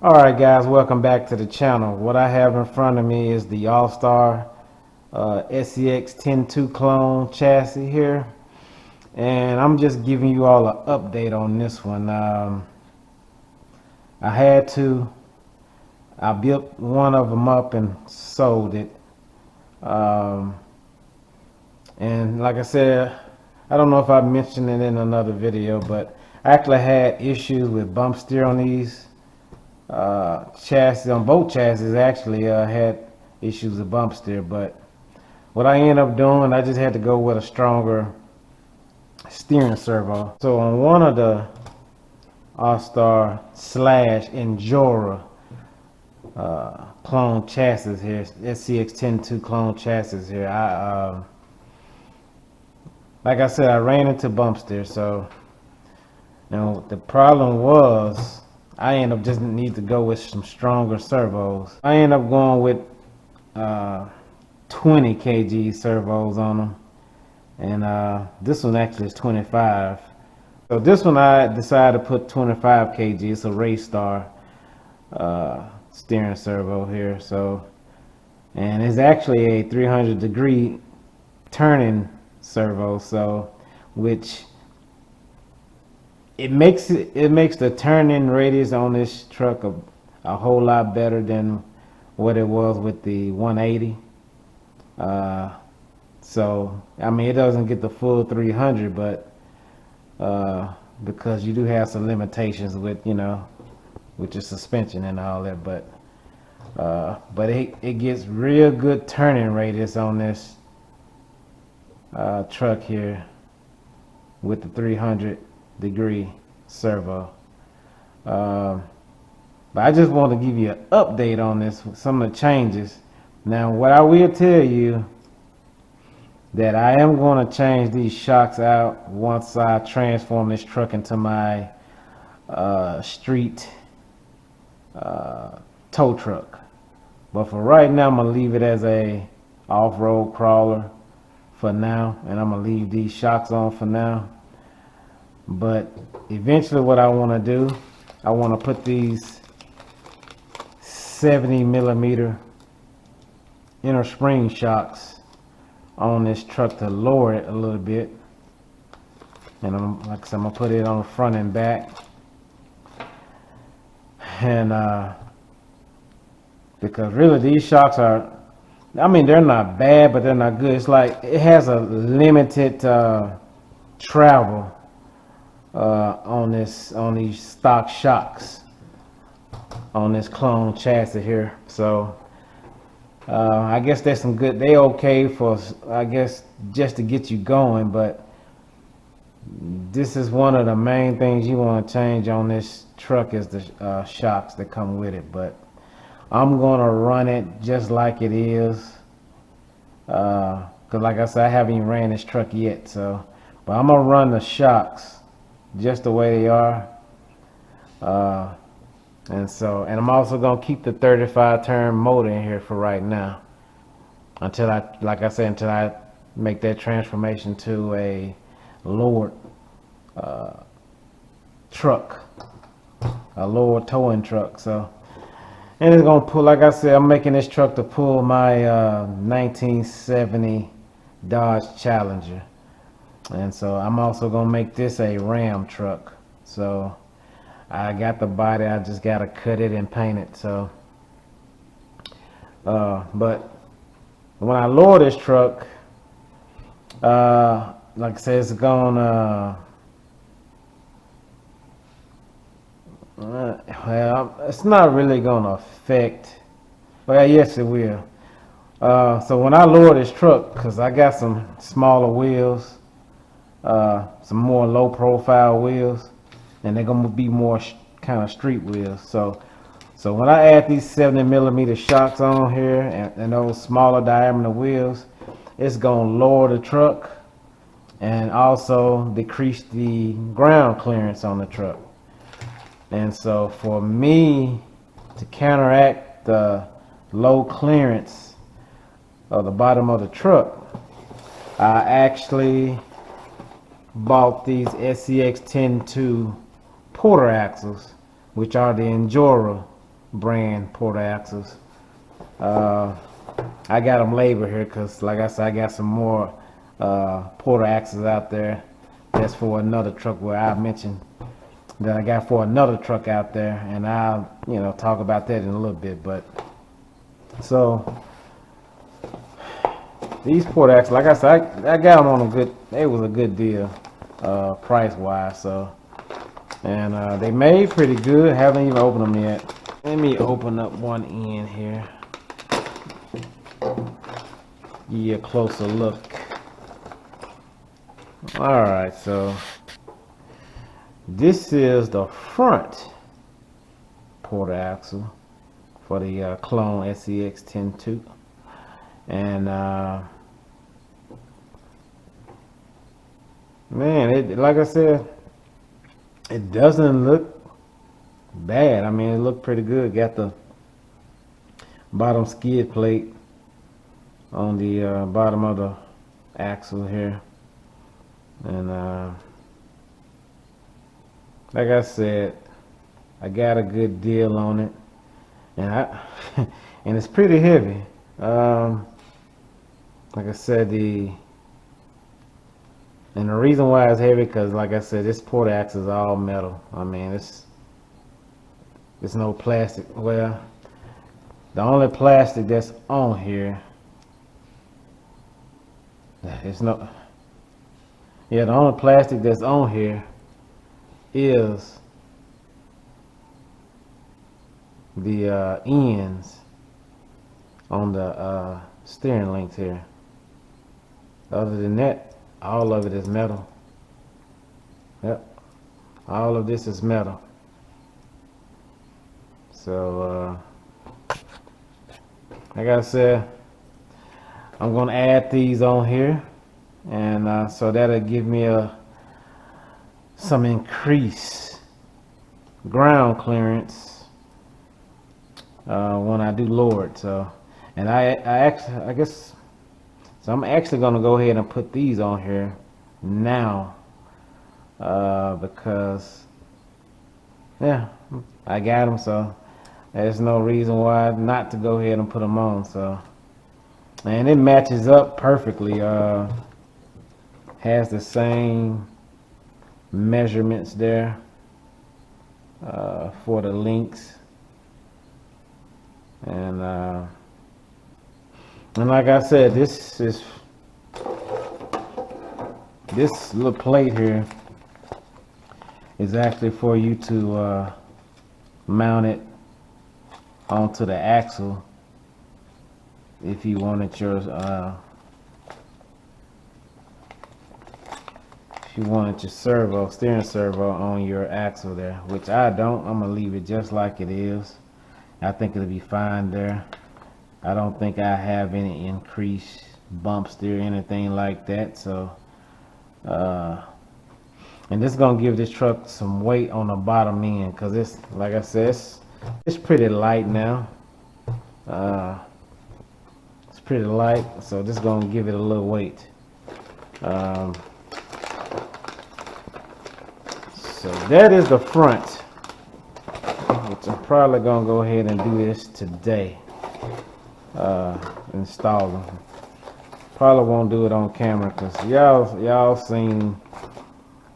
Alright guys, welcome back to the channel. What I have in front of me is the All-Star SCX10 clone chassis here. And I'm just giving you all an update on this one. I built one of them up and sold it. And like I said, I don't know if I mentioned it in another video, but I actually had issues with bump steer on these chassis. On both chassis actually had issues with bump steer, but what I ended up doing, I just had to go with a stronger steering servo. So on one of the All-Star / Endura clone chassis here, SCX10 clone chassis here, like I said, I ran into bump steer. So the problem was I ended up just need to go with some stronger servos. I ended up going with 20 kg servos on them, and this one actually is 25. So this one I decided to put 25 kg. It's a Race Star steering servo here. So, and it's actually a 300-degree turning servo, so which it makes the turning radius on this truck a whole lot better than what it was with the 180. So I mean, it doesn't get the full 300, but because you do have some limitations with with your suspension and all that, but it gets real good turning radius on this truck here with the 300-degree servo. But I just want to give you an update on this, some of the changes. Now, what I will tell you, that I am going to change these shocks out once I transform this truck into my street tow truck. But for right now, I'm going to leave it as a off-road crawler for now, and I'm gonna leave these shocks on for now. But eventually what I want to do, I want to put these 70mm inner spring shocks on this truck to lower it a little bit. And like I said, I'm gonna put it on the front and back, and because really these shocks are, I mean, they're not bad, but they're not good. It's like it has a limited travel on these stock shocks on this clone chassis here. So I guess there's some good. They okay for, I guess, just to get you going, but this is one of the main things you want to change on this truck is the shocks that come with it. But I'm gonna run it just like it is, cause like I said, I haven't even ran this truck yet. So, but I'm gonna run the shocks just the way they are, and I'm also gonna keep the 35 turn motor in here for right now, until I make that transformation to a lowered truck, a lower towing truck. So. And it's gonna pull, like I said, I'm making this truck to pull my 1970 Dodge Challenger. And so I'm also gonna make this a Ram truck. So I got the body, I just gotta cut it and paint it. So but when I lower this truck, like I said, it's gonna well, it's not really gonna affect, well, yes it will. So when I lower this truck, because I got some smaller wheels, some more low profile wheels, and they're gonna be more kind of street wheels. So when I add these 70mm shocks on here and those smaller diameter wheels, it's gonna lower the truck and also decrease the ground clearance on the truck. And so for me to counteract the low clearance of the bottom of the truck, I actually bought these SCX10 porter axles, which are the Endura brand porta axles. I got them labeled here because, like I said, I got some more porta axles out there. That's for another truck where I mentioned that I got for another truck out there, and I'll talk about that in a little bit. But so these porta axles, like I said, I got them on a good. It was a good deal, price wise. So, and they made pretty good. Haven't even opened them yet. Let me open up one end here. Give you a closer look. All right, so this is the front porta axle for the clone SCX10 and man, it, like I said, it doesn't look bad. I mean, it looked pretty good. Got the bottom skid plate on the bottom of the axle here, and like I said, I got a good deal on it, and and it's pretty heavy. Like I said, the reason why it's heavy, because like I said, this porta axle is all metal. I mean, it's no plastic. Well, the only plastic that's on here, it's no. Yeah, the only plastic that's on here is the ends on the steering links here. Other than that, all of it is metal. Yep, all of this is metal. So like I said, I'm gonna add these on here, and so that'll give me some increased ground clearance when I do lower it. So, and I guess so. I'm actually gonna go ahead and put these on here now because yeah, I got them. So there's no reason why not to go ahead and put them on. So, and it matches up perfectly. Has the same measurements there for the links, and like I said, this little plate here is actually for you to mount it onto the axle if you wanted your steering servo on your axle there, which I don't. I'm gonna leave it just like it is. I think it'll be fine there. I don't think I have any increased bumps there or anything like that. So and this is gonna give this truck some weight on the bottom end, because it's, like I said, it's pretty light now. It's pretty light, so this is gonna give it a little weight. So that is the front, which I'm probably gonna go ahead and do this today. Install them. Probably won't do it on camera because y'all seen,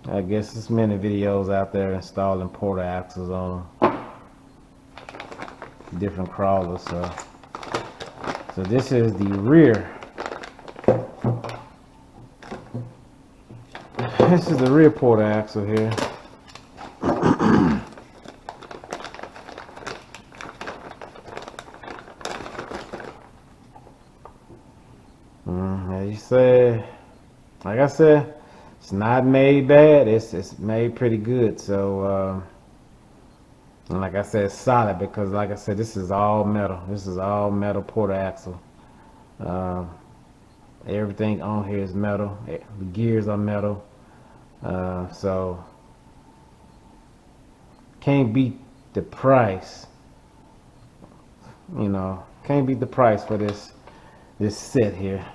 I guess, there's many videos out there installing porta axles on them, different crawlers. So this is the rear. This is the rear porta axle here. As you said, like I said, it's not made bad. It's made pretty good. So, and like I said, it's solid because, like I said, this is all metal. This is all metal porta axle. Everything on here is metal. The gears are metal. So can't beat the price. Can't beat the price for this set here.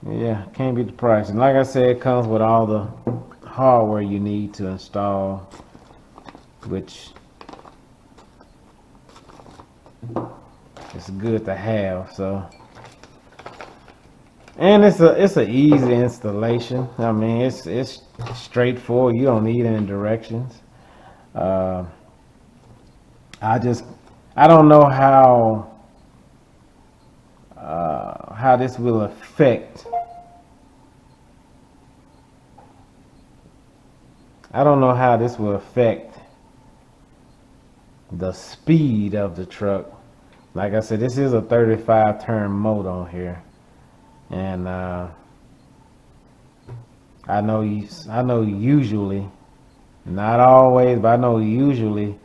Yeah, can't beat the price. And like I said, it comes with all the hardware you need to install, which is good to have. So, and it's a easy installation. I mean, it's straightforward. You don't need any directions. Uh, I don't know how this will affect. I don't know how this will affect the speed of the truck. Like I said, this is a 35 turn motor on here, and I know usually, not always, but I know usually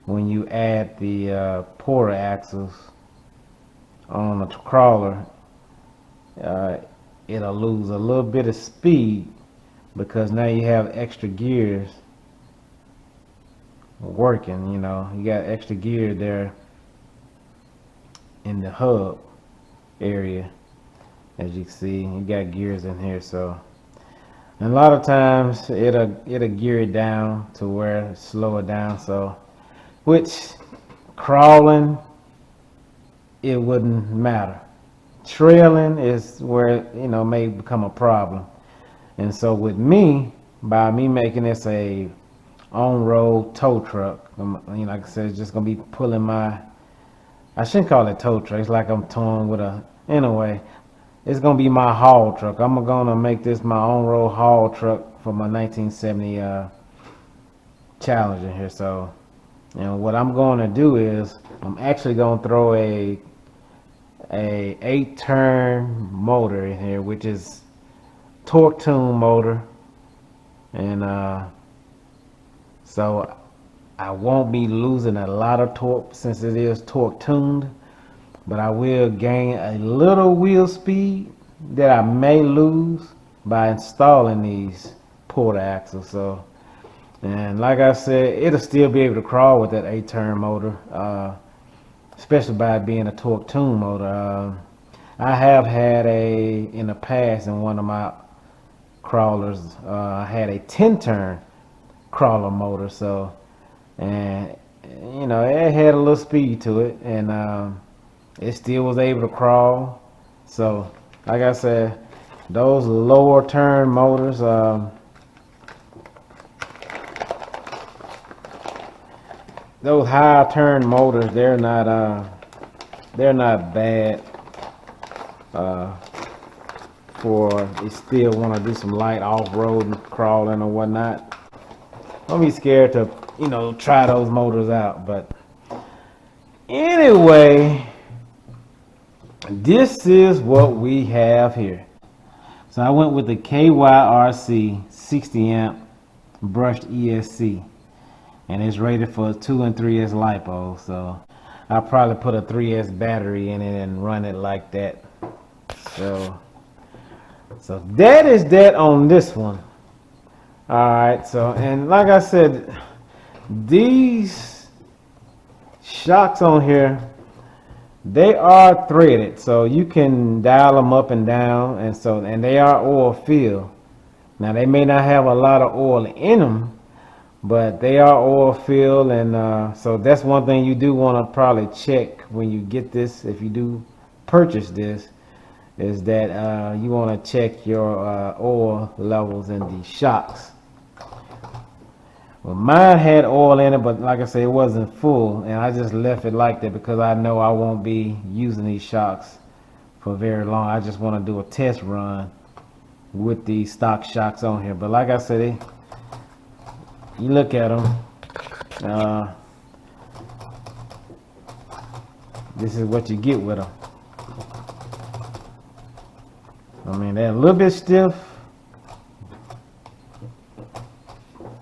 when you add the quarter axles on a crawler, it'll lose a little bit of speed because now you have extra gears working. You know, you got extra gear there in the hub area. As you can see, you got gears in here, so and a lot of times it'll gear it down to where slow it down. So, which crawling, it wouldn't matter. Trailing is where, you know, may become a problem. And so with me, by me making this a on-road tow truck, you know, like I said, it's just gonna be pulling my, I shouldn't call it tow truck, it's like I'm towing with a, anyway, it's gonna be my haul truck. I'm gonna make this my on-road haul truck for my 1970 Challenger here. So, and what I'm gonna do is I'm actually gonna throw a 8-turn motor in here, which is torque tune motor, and so I won't be losing a lot of torque since it is torque tuned, but I will gain a little wheel speed that I may lose by installing these quarter axles. So, and like I said, it'll still be able to crawl with that 8-turn motor, especially by it being a torque tune motor. I have had in the past in one of my crawlers, I had a 10-turn crawler motor. So, and you know, it had a little speed to it, and it still was able to crawl. So, like I said, those lower turn motors, those high turn motors, they're not bad for you still want to do some light off-road and crawling or whatnot. Don't be scared to, you know, try those motors out. But anyway, this is what we have here. So I went with the KYRC 60 amp brushed ESC, and it's rated for 2 and 3S LiPo. So I'll probably put a 3S battery in it and run it like that. So that is that on this one. Alright, so, and like I said, these shocks on here, they are threaded, so you can dial them up and down, and they are oil filled. Now they may not have a lot of oil in them, but they are oil filled, and so that's one thing you do want to probably check when you get this, if you do purchase this, is that you want to check your oil levels in the shocks. Well, mine had oil in it, but like I said, it wasn't full, and I just left it like that because I know I won't be using these shocks for very long. I just want to do a test run with these stock shocks on here. But like I said, you look at them, this is what you get with them. I mean, they're a little bit stiff,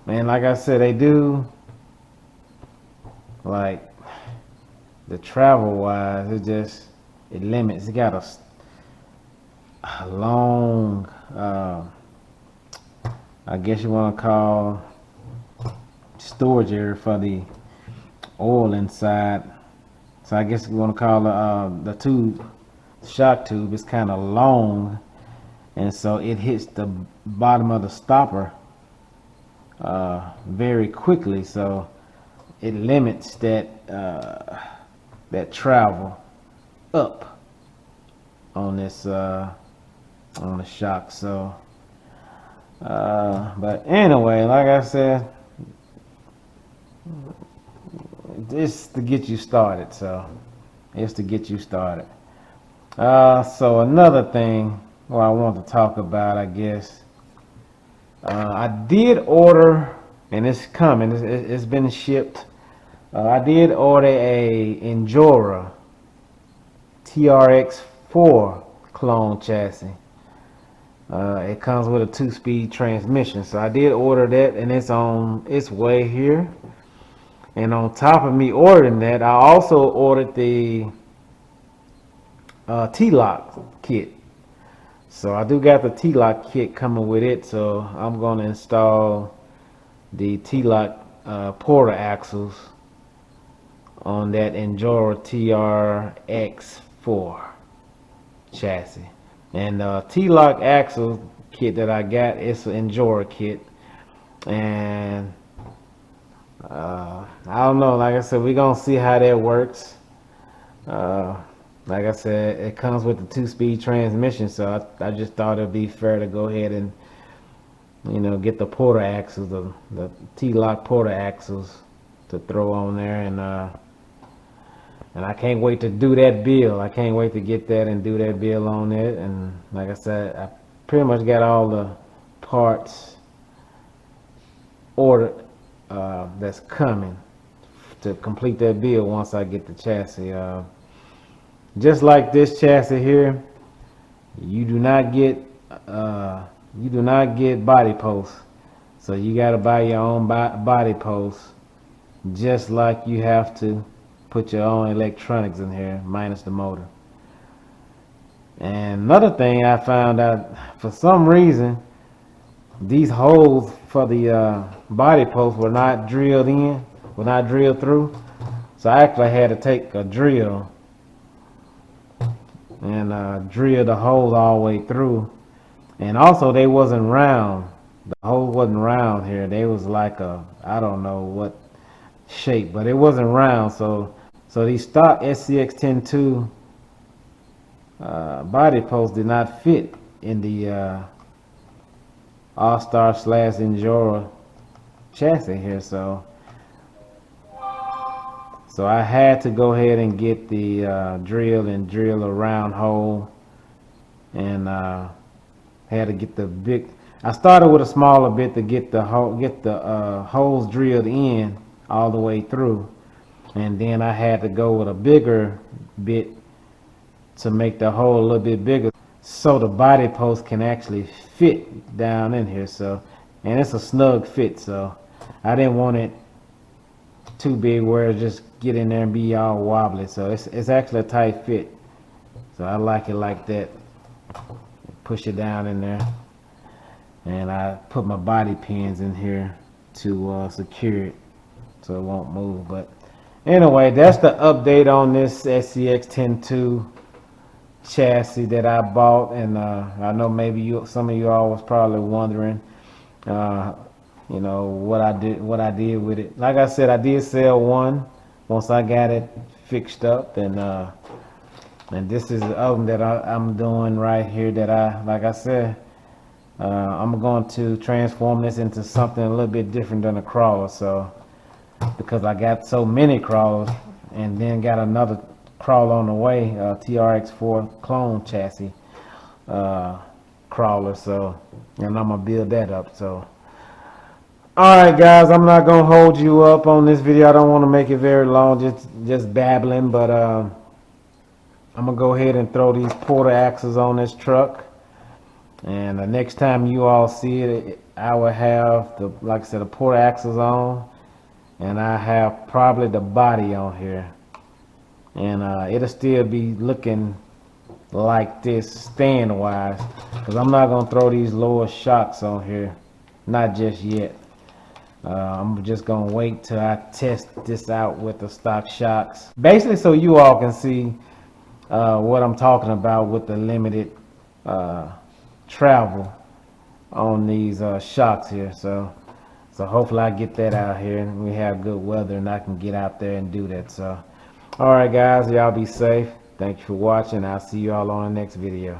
and like I said, they do, like, the travel wise, it limits. It got a long, I guess you want to call, storage area for the oil inside. So I guess you want to call the tube, shock tube, is kind of long, and so it hits the bottom of the stopper very quickly, so it limits that that travel up on this on the shock. So but anyway, like I said, this to get you started. So it's to get you started. So another thing what I want to talk about, I guess, I did order, and it's coming. It's been shipped. I did order a Endura TRX4 clone chassis. It comes with a 2-speed transmission, so I did order that, and it's on its way here. And on top of me ordering that, I also ordered the T-Lock kit. So I do got the T-Lock kit coming with it, so I'm going to install the T-Lock porter axles on that Endura TRX4 chassis. And the T-Lock axle kit that I got, it's an Endura kit. And I don't know, like I said, we're going to see how that works. Like I said, it comes with the 2-speed transmission, so I just thought it'd be fair to go ahead and, you know, get the porter axles, the T-Lock porter axles to throw on there. And I can't wait to do that build. I can't wait to get that and do that build on it. And like I said, I pretty much got all the parts ordered that's coming to complete that build once I get the chassis. Just like this chassis here, you do not get body posts, so you got to buy your own body posts, just like you have to put your own electronics in here minus the motor. And another thing I found out, for some reason these holes for the body posts were not drilled through, so I actually had to take a drill and drill the holes all the way through. And also, they wasn't round. The hole wasn't round here. They was like I don't know what shape, but it wasn't round. So these stock SCX10 body posts did not fit in the All-Star / Endura chassis here. So I had to go ahead and get the drill a round hole, and had to get the big. I started with a smaller bit to get the holes drilled in all the way through, and then I had to go with a bigger bit to make the hole a little bit bigger, so the body post can actually fit down in here. So, and it's a snug fit, so I didn't want it too big where it just get in there and be all wobbly. So it's actually a tight fit, so I like it like that. Push it down in there, and I put my body pins in here to secure it so it won't move. But anyway, that's the update on this SCX10 chassis that I bought. And I know maybe some of you all was probably wondering you know, what I did with it. Like I said, I did sell one once I got it fixed up, and this is the oven that I'm doing right here, that like I said, I'm going to transform this into something a little bit different than a crawler. So because I got so many crawlers, and then got another crawler on the way, TRX4 clone chassis crawler. So, and I'm gonna build that up. So alright guys, I'm not gonna hold you up on this video. I don't want to make it very long, just babbling. But I'm gonna go ahead and throw these porter axles on this truck, and the next time you all see it, I will have the, like I said, the porter axles on, and I have probably the body on here, and it'll still be looking like this stand wise, because I'm not gonna throw these lower shocks on here, not just yet. I'm just gonna wait till I test this out with the stock shocks, basically, so you all can see what I'm talking about with the limited travel on these shocks here. So So hopefully I get that out here and we have good weather and I can get out there and do that. So, all right, guys, y'all be safe. Thank you for watching. I'll see you all on the next video.